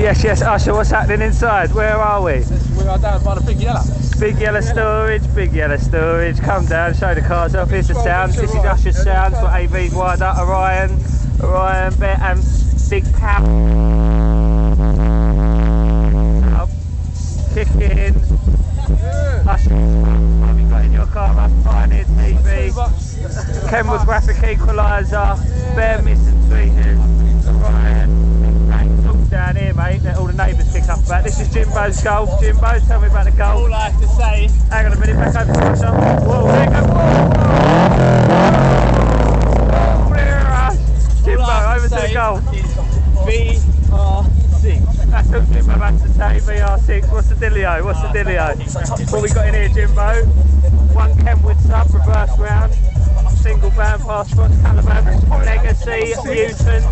Yes, yes, Usher, what's happening inside? Where are we? We are down by the Big Yellow. Big Yellow Storage, Big Yellow Storage. Come down, show the cars off. Here's the sounds. This is Usher's sounds. Got AV's wired up. Orion, Bet and Big Pow. Chicken. Usher. What have you got in your car? Pioneer TV. Kenwood graphic equaliser. Bear Miss and Tweeters. Orion. Down here, mate, that all the neighbours pick up about. This is Jimbo's golf. Jimbo, tell me about the golf. All I have to say. Hang on a minute, back over to Usher. Whoa, there you go. Whoa, there, Jimbo, over to the golf. VR6. That's what Jimbo has to say, VR6. What's the dealio? What's the dealio? What we got in here, Jimbo? One Kenwood sub, reverse round. Single band passport, Caliban, Legacy, Mutant.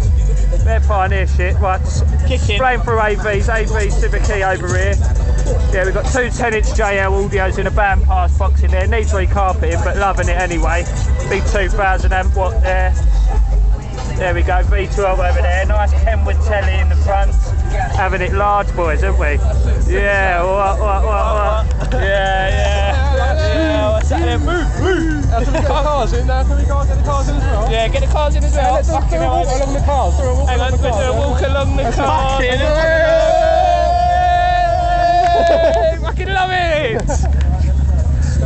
They're pioneer shit. Right, Kicking. Playing through AVs, AV Civic E over here. Yeah, we've got two 10-inch JL audios in a band pass box in there. Needs recarpeting, but loving it anyway. Big 2000 amp watt there. There we go, V12 over there. Nice Kenwood telly in the front. Having it large, boys, haven't we? Yeah, what? Yeah. What's that there? Move! Can we get the cars in now? Can we go and get the cars in as well? Yeah, get the cars in as well. Let's do a walk along the cars. Hang on, we'll do a walk along the cars. Fucking love it!